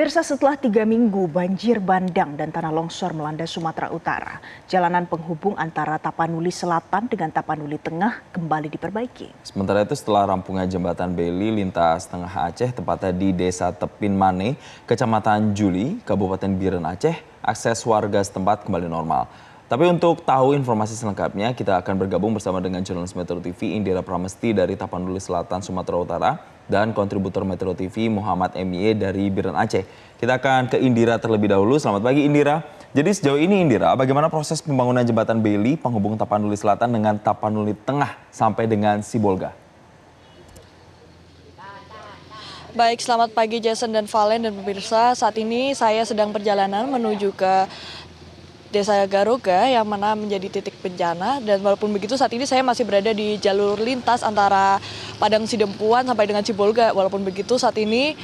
Pemirsa, setelah 3 minggu banjir bandang dan tanah longsor melanda Sumatera Utara, jalanan penghubung antara Tapanuli Selatan dengan Tapanuli Tengah kembali diperbaiki. Sementara itu setelah rampungnya jembatan Beli lintas tengah Aceh, tepatnya di Desa Tepin Mane, Kecamatan Juli, Kabupaten Biren Aceh, akses warga setempat kembali normal. Tapi untuk tahu informasi selengkapnya, kita akan bergabung bersama dengan jurnalis Metro TV Indira Pramesti dari Tapanuli Selatan, Sumatera Utara, dan kontributor Metro TV Muhammad MIE dari Biren Aceh. Kita akan ke Indira terlebih dahulu. Selamat pagi Indira. Jadi sejauh ini Indira, bagaimana proses pembangunan jembatan Beli penghubung Tapanuli Selatan dengan Tapanuli Tengah sampai dengan Sibolga? Baik, selamat pagi Jason dan Valen dan pemirsa. Saat ini saya sedang perjalanan menuju ke Desa Garoga yang mana menjadi titik bencana, dan walaupun begitu saat ini saya masih berada di jalur lintas antara Padang Sidempuan sampai dengan Sibolga. Walaupun begitu saat ini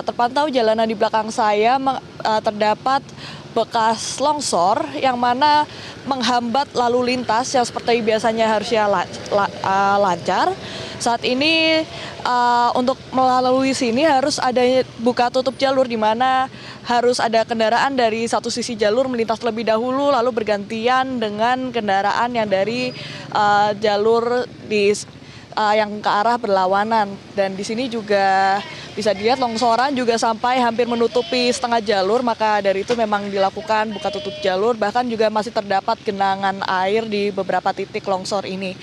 terpantau jalanan di belakang saya terdapat bekas longsor yang mana menghambat lalu lintas yang seperti biasanya harusnya lancar. Saat ini untuk melalui sini harus ada buka tutup jalur, di mana harus ada kendaraan dari satu sisi jalur melintas terlebih dahulu, lalu bergantian dengan kendaraan yang dari jalur yang ke arah berlawanan. Dan di sini juga bisa dilihat longsoran juga sampai hampir menutupi setengah jalur, maka dari itu memang dilakukan buka tutup jalur, bahkan juga masih terdapat genangan air di beberapa titik longsor ini.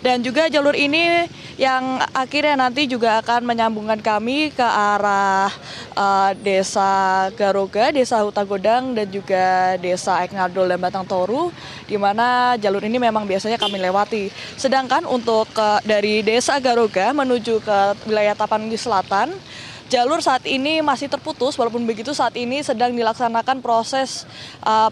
Dan juga jalur ini yang akhirnya nanti juga akan menyambungkan kami ke arah Desa Garoga, Desa Hutagodang, dan juga Desa Ekngadol dan Batang Toru, di mana jalur ini memang biasanya kami lewati. Sedangkan untuk dari Desa Garoga menuju ke wilayah Tapanuli Selatan, jalur saat ini masih terputus. Walaupun begitu saat ini sedang dilaksanakan proses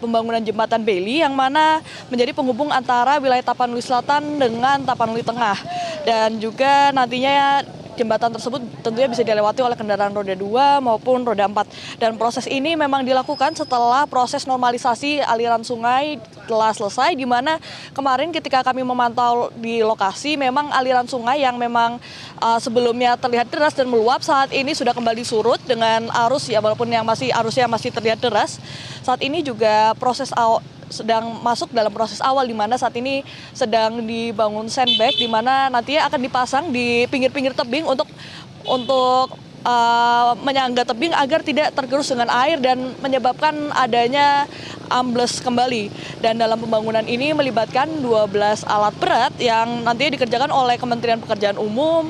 pembangunan jembatan Beli yang mana menjadi penghubung antara wilayah Tapanuli Selatan dengan Tapanuli Tengah. Dan juga nantinya jembatan tersebut tentunya bisa dilewati oleh kendaraan roda 2 maupun roda 4. Dan proses ini memang dilakukan setelah proses normalisasi aliran sungai telah selesai, di mana kemarin ketika kami memantau di lokasi memang aliran sungai yang memang sebelumnya terlihat deras dan meluap saat ini sudah kembali surut dengan arus, ya walaupun arusnya masih terlihat deras. Saat ini juga sedang masuk dalam proses awal, di mana saat ini sedang dibangun sandbag, di mana nantinya akan dipasang di pinggir-pinggir tebing untuk menyangga tebing agar tidak tergerus dengan air dan menyebabkan adanya ambles kembali. Dan dalam pembangunan ini melibatkan 12 alat berat yang nantinya dikerjakan oleh Kementerian Pekerjaan Umum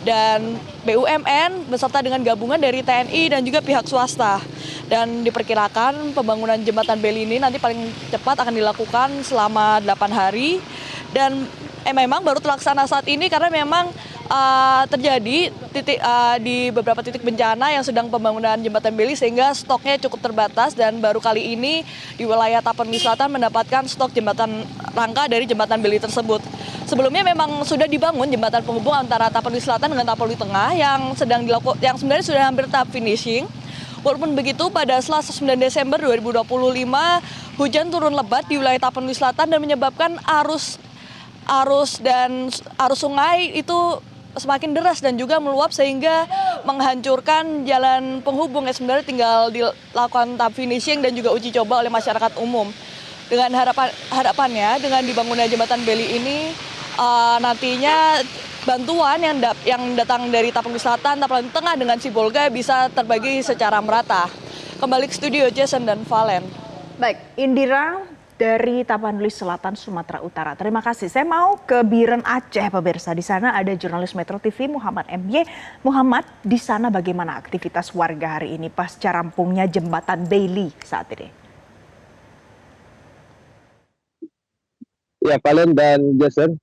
dan BUMN beserta dengan gabungan dari TNI dan juga pihak swasta. Dan diperkirakan pembangunan jembatan Beli ini nanti paling cepat akan dilakukan selama 8 hari. Dan memang baru terlaksana saat ini karena memang terjadi di beberapa titik bencana yang sedang pembangunan jembatan Beli, sehingga stoknya cukup terbatas, dan baru kali ini di wilayah Tapanuli Selatan mendapatkan stok jembatan rangka dari jembatan Beli tersebut. Sebelumnya memang sudah dibangun jembatan penghubung antara Tapanuli Selatan dengan Tapanuli Tengah yang sebenarnya sudah hampir tahap finishing. Walaupun begitu, pada Selasa 9 Desember 2025, hujan turun lebat di wilayah Tapanuli Selatan dan menyebabkan arus sungai itu semakin deras dan juga meluap, sehingga menghancurkan jalan penghubung yang sebenarnya tinggal dilakukan tahap finishing dan juga uji coba oleh masyarakat umum. Dengan harapannya dengan dibangunnya jembatan Beli ini nantinya bantuan yang datang dari Tapanuli Selatan, Tapanuli Tengah dengan Sibolga bisa terbagi secara merata. Kembali ke studio Jason dan Valen. Baik, Indira dari Tapanuli Selatan, Sumatera Utara. Terima kasih. Saya mau ke Biren Aceh, pemirsa. Di sana ada jurnalis Metro TV Muhammad MY. Muhammad, di sana bagaimana aktivitas warga hari ini pasca rampungnya jembatan Beli saat ini? Ya, Valen dan Jason,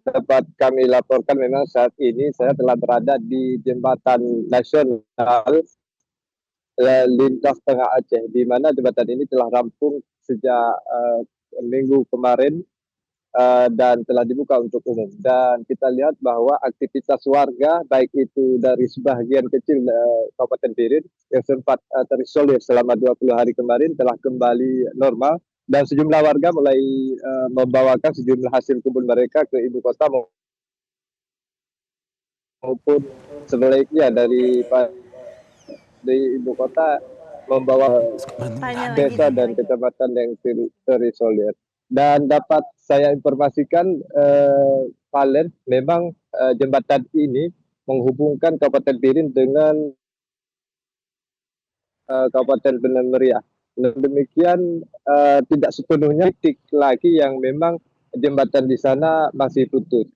dapat kami laporkan memang saat ini saya telah berada di jembatan nasional lintas tengah Aceh, di mana jembatan ini telah rampung sejak minggu kemarin dan telah dibuka untuk umum. Dan kita lihat bahwa aktivitas warga, baik itu dari sebagian kecil Kabupaten Biren yang sempat terisolir selama 20 hari kemarin, telah kembali normal. Dan sejumlah warga mulai membawakan sejumlah hasil kebun mereka ke ibu kota maupun sebaliknya dari ibu kota membawa Tanya lagi, desa tanya dan lagi. kecamatan yang terisolir. Dan dapat saya informasikan, Valen, memang jembatan ini menghubungkan Kabupaten Biren dengan Kabupaten Benar Meriah. Nah, demikian tidak sepenuhnya titik lagi yang memang jembatan di sana masih putus.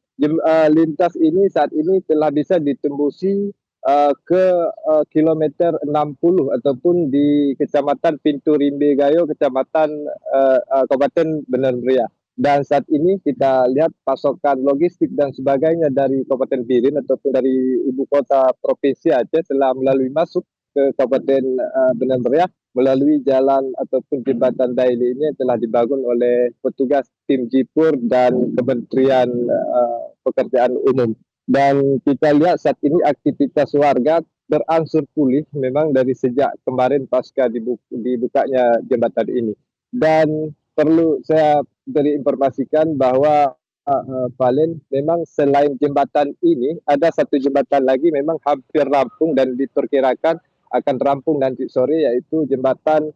Lintas ini saat ini telah bisa ditembusi ke kilometer 60 ataupun di Kecamatan Pintu Rimbe Gayo, Kecamatan Kabupaten Benar Meriah. Dan saat ini kita lihat pasokan logistik dan sebagainya dari Kabupaten Biren ataupun dari ibu kota provinsi Aceh telah melalui masuk ke Kabupaten Benar Meriah melalui jalan ataupun jembatan Daili ini yang telah dibangun oleh petugas tim Jipur dan Kementerian Pekerjaan Umum. Dan kita lihat saat ini aktivitas warga berangsur pulih memang dari sejak kemarin pasca dibukanya jembatan ini. Dan perlu saya beri informasikan bahwa Valen, memang selain jembatan ini ada satu jembatan lagi memang hampir rampung dan diperkirakan akan rampung nanti sore, yaitu jembatan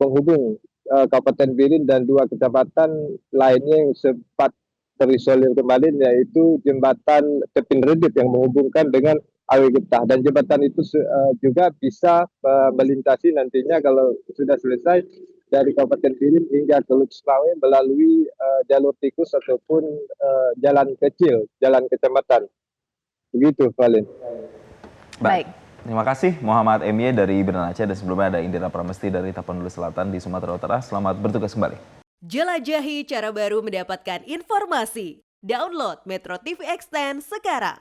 penghubung Kabupaten Biren dan dua kecamatan lainnya yang sempat terisolir kemarin, yaitu jembatan Tepin Redet yang menghubungkan dengan Awe Getah. Dan jembatan itu juga bisa melintasi nantinya kalau sudah selesai dari Kabupaten Biren hingga ke Lutsmawe melalui jalur tikus ataupun jalan kecil, jalan kecamatan. Begitu, Valen. Baik. Terima kasih Muhammad MY dari Biren Aceh, dan sebelumnya ada Indira Pramesti dari Tapanuli Selatan di Sumatera Utara. Selamat bertugas kembali. Jelajahi cara baru mendapatkan informasi. Download Metro TV Extend sekarang.